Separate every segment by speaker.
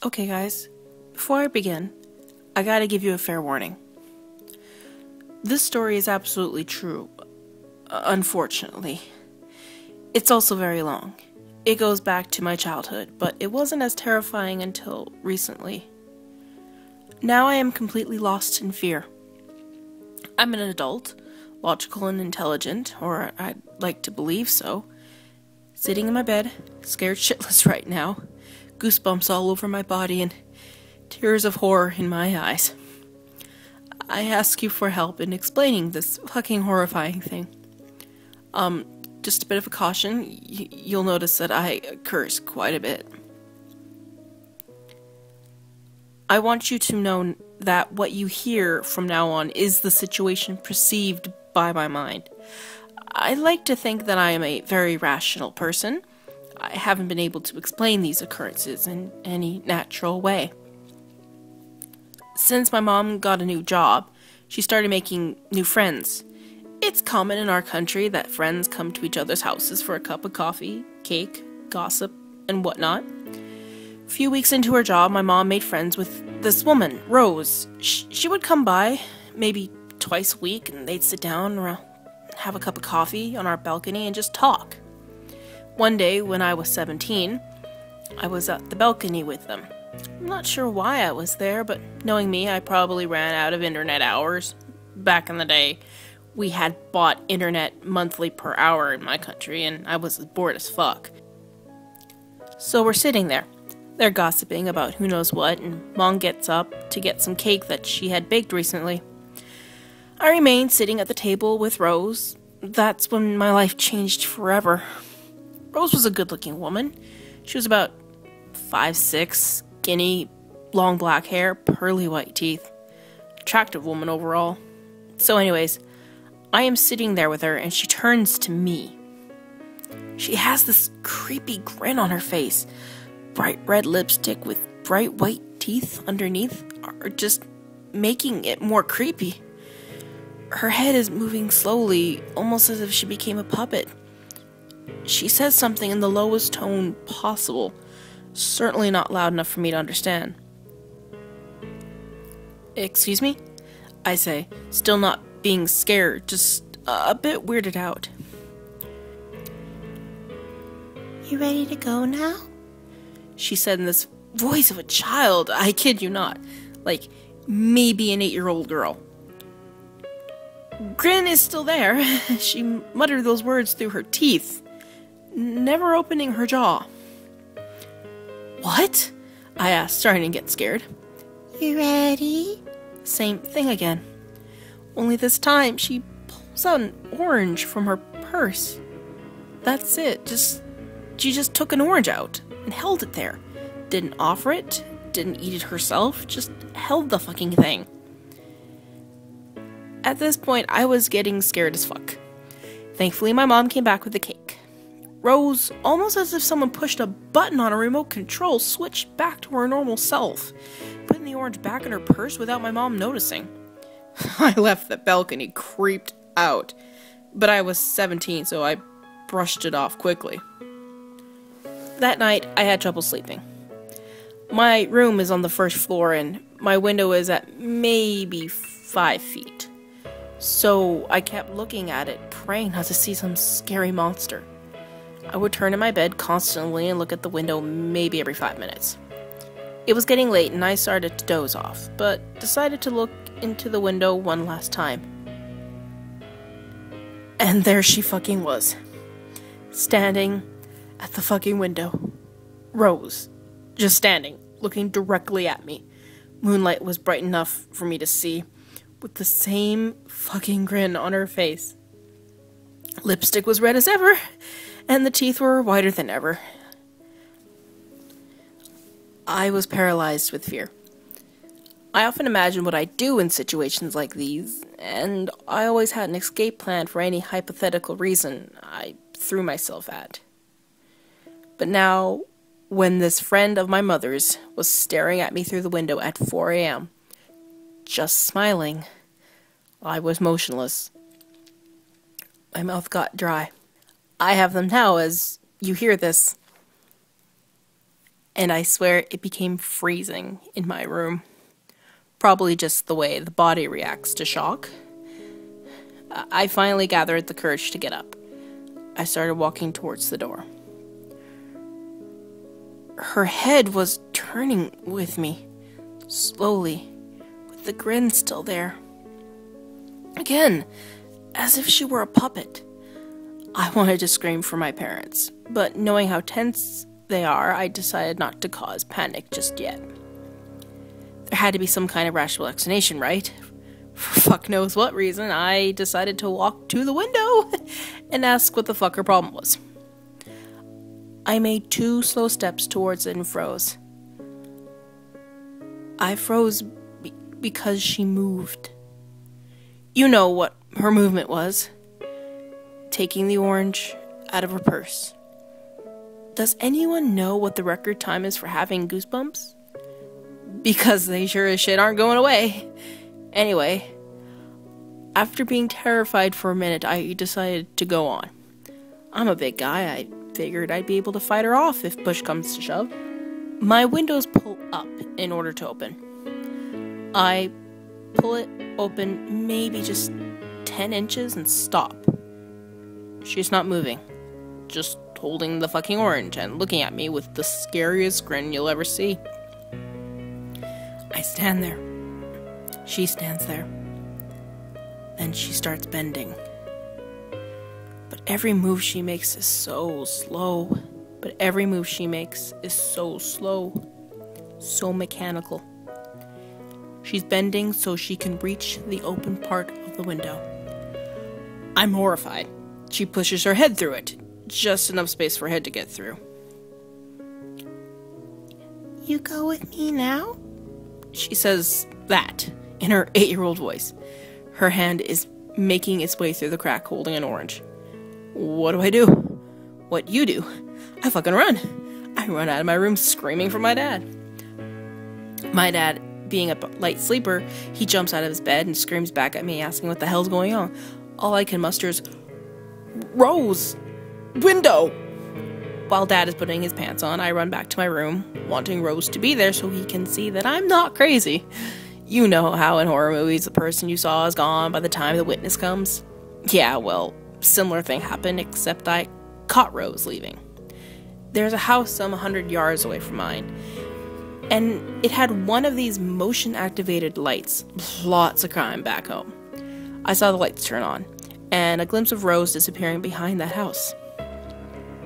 Speaker 1: Okay guys, before I begin, I gotta give you a fair warning. This story is absolutely true, unfortunately. It's also very long. It goes back to my childhood, but it wasn't as terrifying until recently. Now I am completely lost in fear. I'm an adult, logical and intelligent, or I'd like to believe so. Sitting in my bed, scared shitless right now, goosebumps all over my body and tears of horror in my eyes. I ask you for help in explaining this fucking horrifying thing. Just a bit of a caution, you'll notice that I curse quite a bit. I want you to know that what you hear from now on is the situation perceived by my mind. I like to think that I am a very rational person. I haven't been able to explain these occurrences in any natural way. Since my mom got a new job, she started making new friends. It's common in our country that friends come to each other's houses for a cup of coffee, cake, gossip, and whatnot. A few weeks into her job, my mom made friends with this woman, Rose. She would come by, maybe twice a week, and they'd sit down around, have a cup of coffee on our balcony and just talk. One day, when I was 17, I was at the balcony with them. I'm not sure why I was there, but knowing me, I probably ran out of internet hours. Back in the day, we had bought internet monthly per hour in my country, and I was as bored as fuck. So we're sitting there. They're gossiping about who knows what, and Mom gets up to get some cake that she had baked recently. I remained sitting at the table with Rose. That's when my life changed forever. Rose was a good-looking woman. She was about 5'6", skinny, long black hair, pearly white teeth. Attractive woman overall. So anyways, I am sitting there with her and she turns to me. She has this creepy grin on her face. Bright red lipstick with bright white teeth underneath are just making it more creepy. Her head is moving slowly, almost as if she became a puppet. She says something in the lowest tone possible, certainly not loud enough for me to understand. "Excuse me?" I say, still not being scared, just a bit weirded out. "You ready to go now?" she said in this voice of a child, I kid you not, like maybe an 8-year-old girl. Grin is still there. She muttered those words through her teeth, never opening her jaw. "What?" I asked, starting to get scared. "You ready?" Same thing again. Only this time, she pulls out an orange from her purse. That's it. She just took an orange out and held it there. Didn't offer it, didn't eat it herself, just held the fucking thing. At this point, I was getting scared as fuck. Thankfully, my mom came back with the cake. Rose, almost as if someone pushed a button on a remote control, switched back to her normal self, putting the orange back in her purse without my mom noticing. I left the balcony creeped out, but I was 17, so I brushed it off quickly. That night, I had trouble sleeping. My room is on the first floor, and my window is at maybe 5 feet. So I kept looking at it, praying not to see some scary monster. I would turn in my bed constantly and look at the window maybe every 5 minutes. It was getting late and I started to doze off, but decided to look into the window one last time. And there she fucking was. Standing at the fucking window. Rose. Just standing, looking directly at me. Moonlight was bright enough for me to see, with the same fucking grin on her face. Lipstick was red as ever, and the teeth were whiter than ever. I was paralyzed with fear. I often imagine what I'd do in situations like these, and I always had an escape plan for any hypothetical reason I threw myself at. But now, when this friend of my mother's was staring at me through the window at 4 a.m., just smiling, I was motionless. My mouth got dry. I have them now as you hear this. and I swear it became freezing in my room. Probably just the way the body reacts to shock. I finally gathered the courage to get up. I started walking towards the door. Her head was turning with me, slowly, with the grin still there. Again, as if she were a puppet. I wanted to scream for my parents, but knowing how tense they are, I decided not to cause panic just yet. There had to be some kind of rational explanation, right? For fuck knows what reason, I decided to walk to the window and ask what the fuck her problem was. I made 2 slow steps towards it and froze. I froze because she moved. You know what her movement was. Taking the orange out of her purse. Does anyone know what the record time is for having goosebumps? Because they sure as shit aren't going away. Anyway, after being terrified for a minute, I decided to go on. I'm a big guy. I figured I'd be able to fight her off if push comes to shove. My windows pull up in order to open. I pull it open maybe just 10 inches and stop. She's not moving, just holding the fucking orange and looking at me with the scariest grin you'll ever see. I stand there. She stands there. Then she starts bending. But every move she makes is so slow. So mechanical. She's bending so she can reach the open part of the window. I'm horrified. She pushes her head through it. Just enough space for her head to get through. You go with me now? She says that in her 8-year-old voice. Her hand is making its way through the crack holding an orange. What do? What you do? I fucking run. I run out of my room screaming for my dad. My dad, being a light sleeper, he jumps out of his bed and screams back at me asking what the hell's going on. All I can muster is, Rose! Window! While Dad is putting his pants on, I run back to my room, wanting Rose to be there so he can see that I'm not crazy. You know how in horror movies the person you saw is gone by the time the witness comes? Yeah, well, similar thing happened, except I caught Rose leaving. There's a house some 100 yards away from mine, and it had one of these motion-activated lights. Lots of crime back home. I saw the lights turn on, and a glimpse of Rose disappearing behind that house.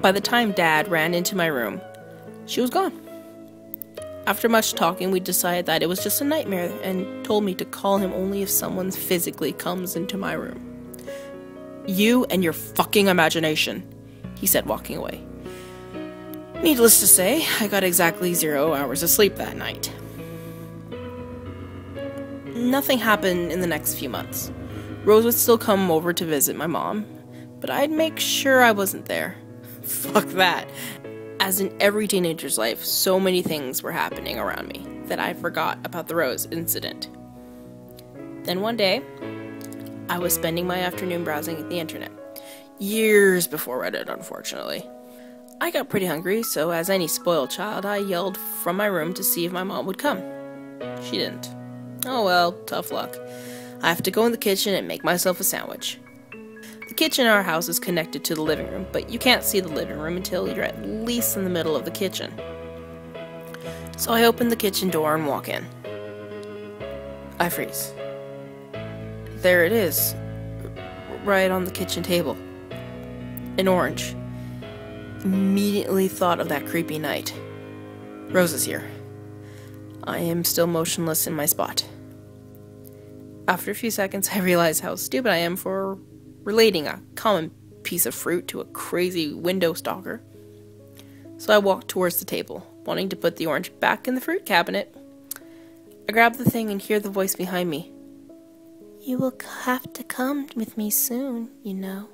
Speaker 1: By the time Dad ran into my room, she was gone. After much talking, we decided that it was just a nightmare and told me to call him only if someone physically comes into my room. You and your fucking imagination, he said, walking away. Needless to say, I got exactly 0 hours of sleep that night. Nothing happened in the next few months. Rose would still come over to visit my mom, but I'd make sure I wasn't there. Fuck that. As in every teenager's life, so many things were happening around me that I forgot about the Rose incident. Then one day, I was spending my afternoon browsing the internet. Years before Reddit, unfortunately. I got pretty hungry, so as any spoiled child, I yelled from my room to see if my mom would come. She didn't. Oh well, tough luck. I have to go in the kitchen and make myself a sandwich. The kitchen in our house is connected to the living room, but you can't see the living room until you're at least in the middle of the kitchen. So I open the kitchen door and walk in. I freeze. There it is, right on the kitchen table. An orange. Immediately thought of that creepy night. Rose is here. I am still motionless in my spot. After a few seconds, I realize how stupid I am for relating a common piece of fruit to a crazy window stalker. So I walk towards the table, wanting to put the orange back in the fruit cabinet. I grab the thing and hear the voice behind me. You will have to come with me soon, you know.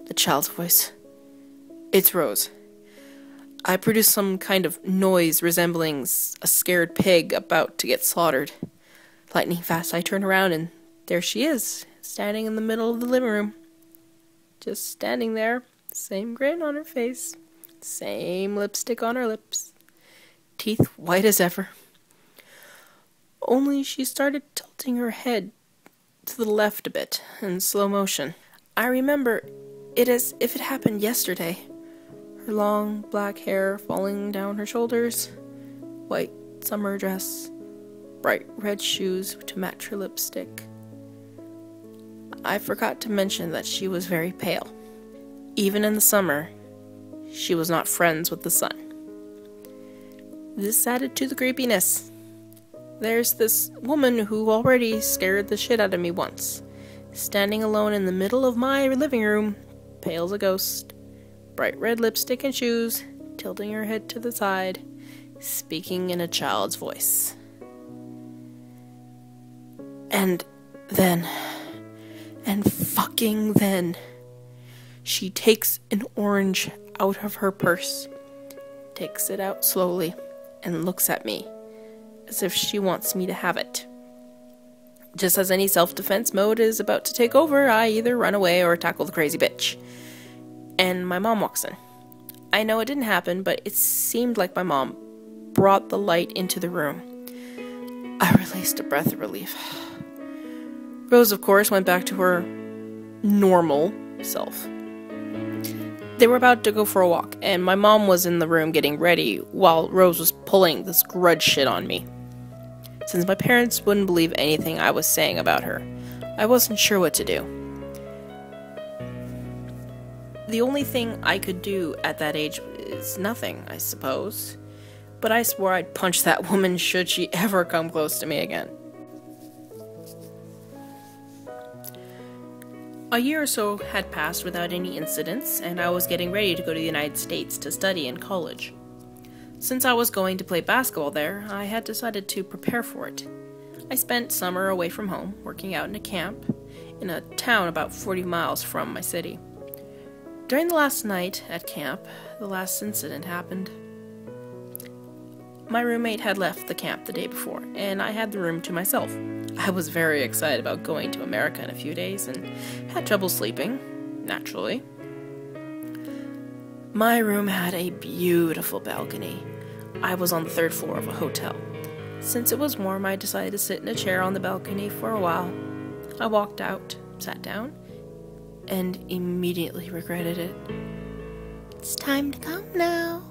Speaker 1: The child's voice. It's Rose. I produce some kind of noise resembling a scared pig about to get slaughtered. Lightning fast, I turn around and there she is, standing in the middle of the living room. Just standing there, same grin on her face, same lipstick on her lips. teeth white as ever. Only she started tilting her head to the left a bit, in slow motion. I remember it as if it happened yesterday. Her long black hair falling down her shoulders, white summer dress, bright red shoes to match her lipstick. I forgot to mention that she was very pale. Even in the summer, she was not friends with the sun. This added to the creepiness. There's this woman who already scared the shit out of me once, standing alone in the middle of my living room, pale as a ghost, bright red lipstick and shoes, tilting her head to the side, speaking in a child's voice. And fucking then, she takes an orange out of her purse, takes it out slowly, and looks at me, as if she wants me to have it. Just as any self-defense mode is about to take over, I either run away or tackle the crazy bitch. And my mom walks in. I know it didn't happen, but it seemed like my mom brought the light into the room. I released a breath of relief. Rose, of course, went back to her normal self. They were about to go for a walk, and my mom was in the room getting ready while Rose was pulling this grudge shit on me. Since my parents wouldn't believe anything I was saying about her, I wasn't sure what to do. The only thing I could do at that age is nothing, I suppose. But I swore I'd punch that woman should she ever come close to me again. A year or so had passed without any incidents, and I was getting ready to go to the United States to study in college. Since I was going to play basketball there, I had decided to prepare for it. I spent summer away from home, working out in a camp in a town about 40 miles from my city. During the last night at camp, the last incident happened. My roommate had left the camp the day before, and I had the room to myself. I was very excited about going to America in a few days and had trouble sleeping, naturally. My room had a beautiful balcony. I was on the 3rd floor of a hotel. Since it was warm, I decided to sit in a chair on the balcony for a while. I walked out, sat down, and immediately regretted it. It's time to come now.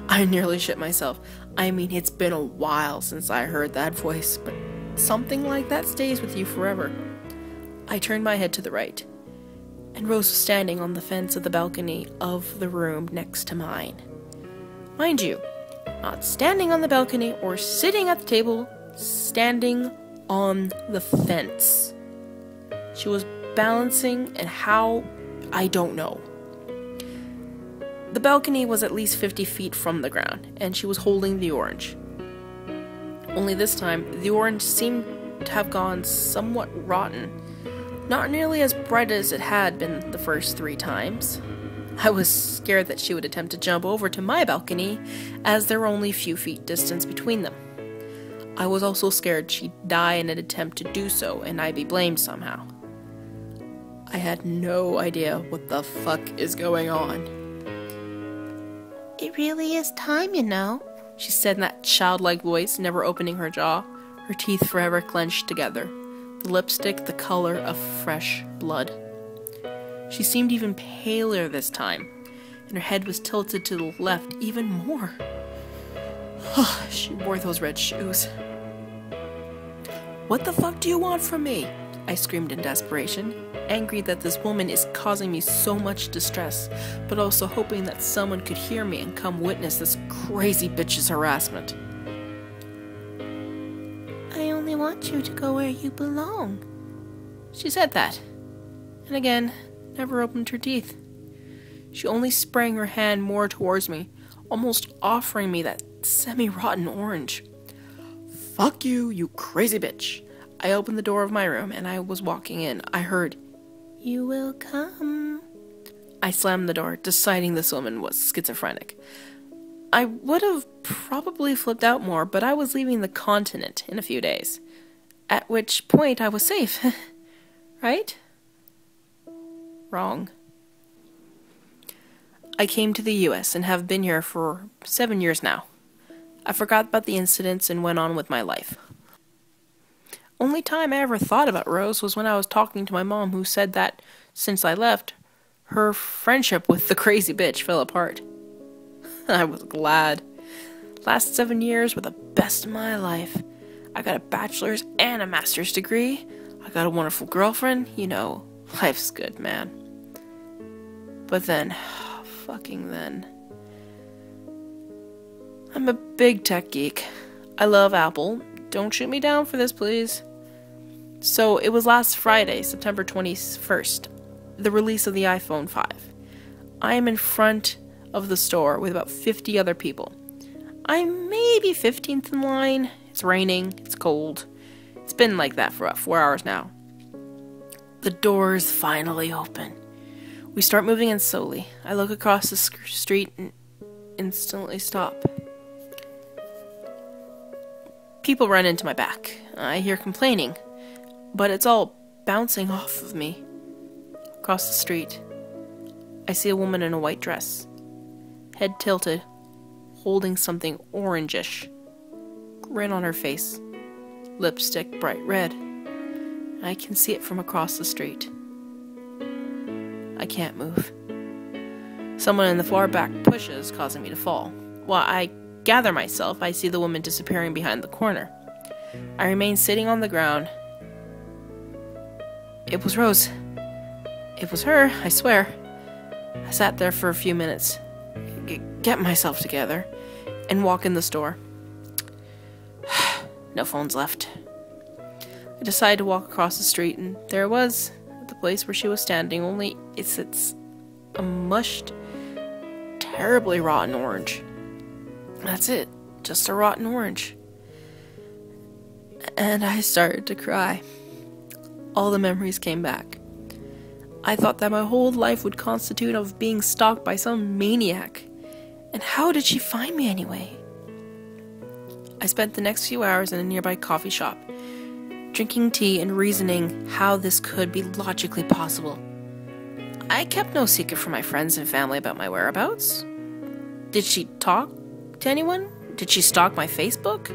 Speaker 1: I nearly shit myself. I mean, it's been a while since I heard that voice, but something like that stays with you forever. I turned my head to the right, and Rose was standing on the fence of the balcony of the room next to mine. Mind you, not standing on the balcony or sitting at the table, standing on the fence. She was balancing, and how, I don't know. The balcony was at least 50 feet from the ground, and she was holding the orange. Only this time, the orange seemed to have gone somewhat rotten, not nearly as bright as it had been the first 3 times. I was scared that she would attempt to jump over to my balcony, as there were only a few feet distance between them. I was also scared she'd die in an attempt to do so, and I'd be blamed somehow. I had no idea what the fuck is going on. It really is time, you know, she said in that childlike voice, never opening her jaw, her teeth forever clenched together, the lipstick the color of fresh blood. She seemed even paler this time, and her head was tilted to the left even more. She wore those red shoes. What the fuck do you want from me? I screamed in desperation, angry that this woman is causing me so much distress, but also hoping that someone could hear me and come witness this crazy bitch's harassment. I only want you to go where you belong. She said that, and again, never opened her teeth. She only sprang her hand more towards me, almost offering me that semi-rotten orange. Fuck you, you crazy bitch. I opened the door of my room, and I was walking in. I heard, "You will come." I slammed the door, deciding this woman was schizophrenic. I would have probably flipped out more, but I was leaving the continent in a few days. At which point I was safe. Right? Wrong. I came to the US and have been here for 7 years now. I forgot about the incidents and went on with my life. Only time I ever thought about Rose was when I was talking to my mom, who said that, since I left, her friendship with the crazy bitch fell apart. I was glad. Last 7 years were the best of my life. I got a bachelor's and a master's degree. I got a wonderful girlfriend. You know, life's good, man. But then, fucking then. I'm a big tech geek. I love Apple. Don't shoot me down for this, please. So it was last Friday, September 21st, the release of the iPhone 5. I am in front of the store with about 50 other people. I'm maybe 15th in line. It's raining. It's cold. It's been like that for about 4 hours now. The doors finally open. We start moving in slowly. I look across the street and instantly stop. People run into my back. I hear complaining, but it's all bouncing off of me. Across the street, I see a woman in a white dress, head tilted, holding something orangish. Grin on her face, lipstick bright red. I can see it from across the street. I can't move. Someone in the far back pushes, causing me to fall. While I gather myself, I see the woman disappearing behind the corner. I remain sitting on the ground. It was Rose. It was her, I swear. I sat there for a few minutes, get myself together, and walk in the store. No phones left. I decided to walk across the street, and there it was, at the place where she was standing, only it's a mushed, terribly rotten orange. That's it, just a rotten orange. And I started to cry. All the memories came back. I thought that my whole life would constitute of being stalked by some maniac. And how did she find me anyway? I spent the next few hours in a nearby coffee shop, drinking tea and reasoning how this could be logically possible. I kept no secret from my friends and family about my whereabouts. Did she talk to anyone? Did she stalk my Facebook?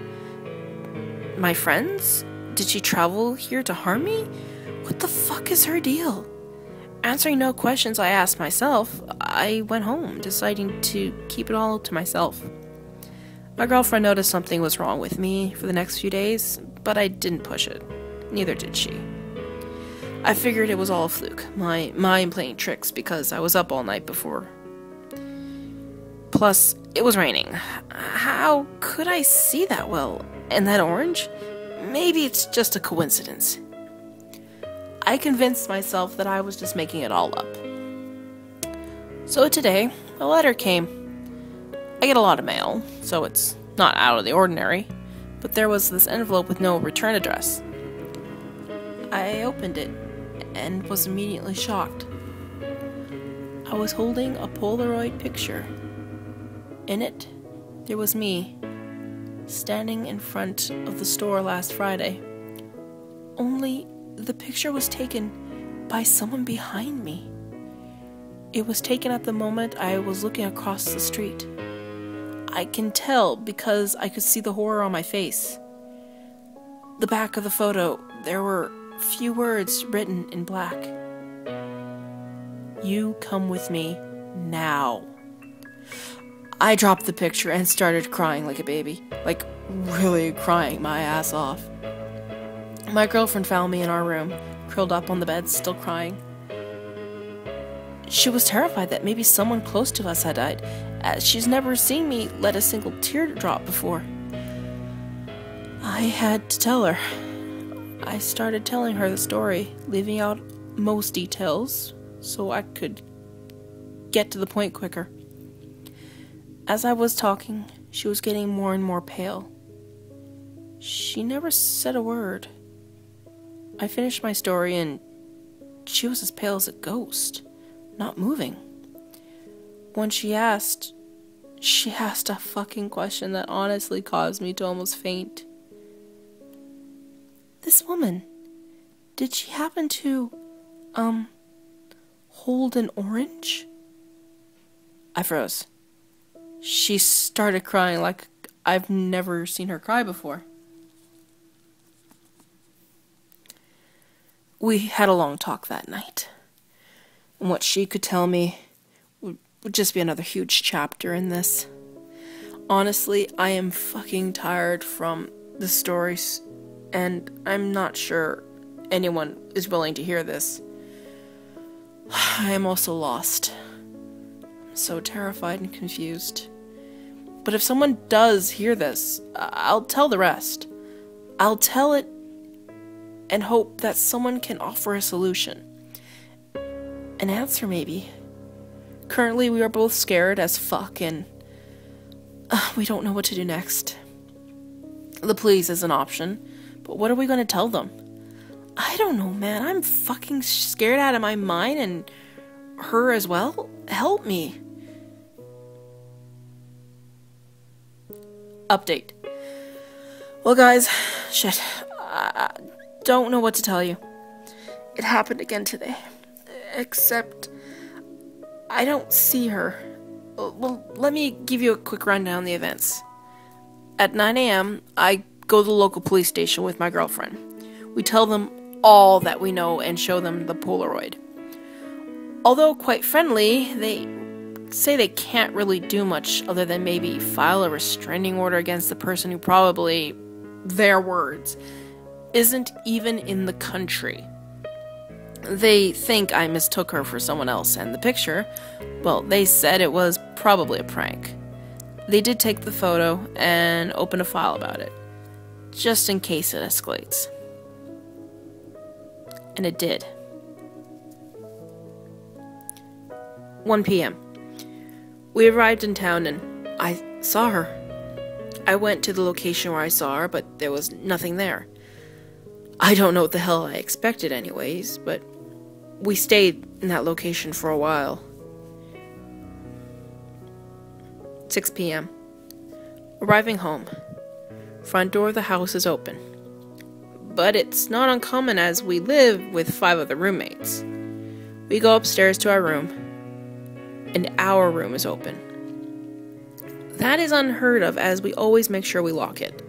Speaker 1: My friends? Did she travel here to harm me? What the fuck is her deal? Answering no questions I asked myself, I went home, deciding to keep it all to myself. My girlfriend noticed something was wrong with me for the next few days, but I didn't push it. Neither did she. I figured it was all a fluke, my mind playing tricks because I was up all night before. Plus, it was raining. How could I see that well? And that orange? Maybe it's just a coincidence. I convinced myself that I was just making it all up. So today, a letter came. I get a lot of mail, so it's not out of the ordinary, but there was this envelope with no return address. I opened it and was immediately shocked. I was holding a Polaroid picture. In it, there was me, standing in front of the store last Friday. Only the picture was taken by someone behind me. It was taken at the moment I was looking across the street. I can tell because I could see the horror on my face. The back of the photo, there were few words written in black. You come with me now. I dropped the picture and started crying like a baby. Like, really crying my ass off. My girlfriend found me in our room, curled up on the bed, still crying. She was terrified that maybe someone close to us had died, as she's never seen me let a single tear drop before. I had to tell her. I started telling her the story, leaving out most details so I could get to the point quicker. As I was talking, she was getting more and more pale. She never said a word. I finished my story and she was as pale as a ghost, not moving. When she asked a fucking question that honestly caused me to almost faint. This woman, did she happen to, hold an orange? I froze. She started crying like I've never seen her cry before. We had a long talk that night. And what she could tell me would just be another huge chapter in this. Honestly, I am fucking tired from the stories, and I'm not sure anyone is willing to hear this. I am also lost. I'm so terrified and confused. But if someone does hear this, I'll tell the rest. I'll tell it and hope that someone can offer a solution. An answer, maybe. Currently, we are both scared as fuck, and we don't know what to do next. The police is an option, but what are we going to tell them? I don't know, man. I'm fucking scared out of my mind, and her as well. Help me. Update. Well, guys, shit. I don't know what to tell you. It happened again today. Except, I don't see her. Well, let me give you a quick rundown of the events. At 9 a.m., I go to the local police station with my girlfriend. We tell them all that we know and show them the Polaroid. Although quite friendly, they say they can't really do much other than maybe file a restraining order against the person who probably, their words, isn't even in the country. They think I mistook her for someone else, and the picture, well, they said it was probably a prank. They did take the photo and open a file about it, just in case it escalates. And it did. 1 p.m. We arrived in town and I saw her. I went to the location where I saw her, but there was nothing there. I don't know what the hell I expected anyways, but we stayed in that location for a while. 6 p.m. Arriving home. Front door of the house is open. But it's not uncommon as we live with 5 other roommates. We go upstairs to our room, and our room is open. That is unheard of as we always make sure we lock it.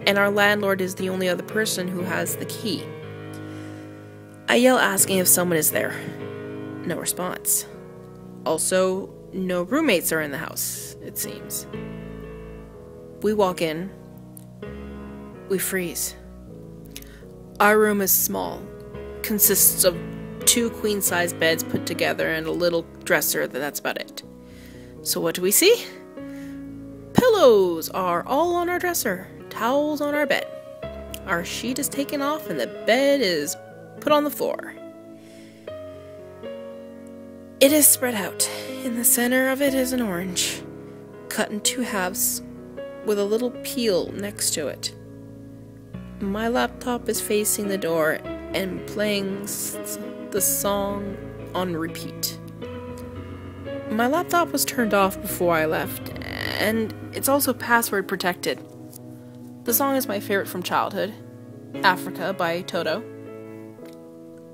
Speaker 1: And our landlord is the only other person who has the key. I yell asking if someone is there. No response. Also, no roommates are in the house, it seems. We walk in. We freeze. Our room is small. Consists of 2 queen-size beds put together and a little dresser, that's about it. So what do we see? Pillows are all on our dresser. Towels on our bed. Our sheet is taken off and the bed is put on the floor. It is spread out. In the center of it is an orange, cut in 2 halves with a little peel next to it. My laptop is facing the door and playing the song on repeat. My laptop was turned off before I left, and it's also password protected. The song is my favorite from childhood, Africa by Toto.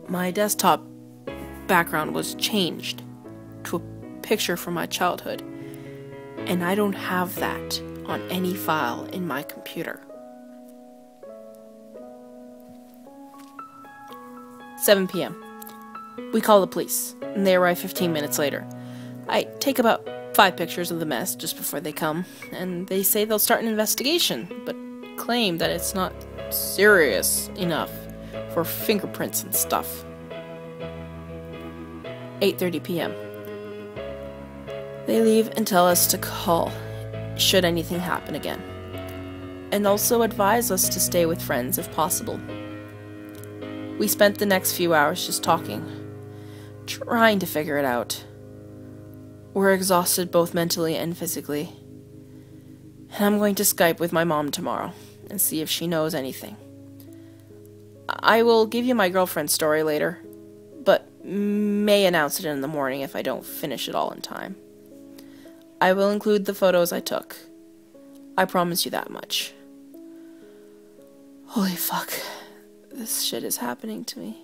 Speaker 1: My desktop background was changed to a picture from my childhood, and I don't have that on any file in my computer. 7 p.m. We call the police, and they arrive 15 minutes later. I take about 5 pictures of the mess just before they come, and they say they'll start an investigation, but claim that it's not serious enough for fingerprints and stuff. 8:30 p.m. They leave and tell us to call should anything happen again, and also advise us to stay with friends if possible. We spent the next few hours just talking, trying to figure it out. We're exhausted both mentally and physically, and I'm going to Skype with my mom tomorrow and see if she knows anything. I will give you my girlfriend's story later, but may announce it in the morning if I don't finish it all in time. I will include the photos I took. I promise you that much. Holy fuck. This shit is happening to me.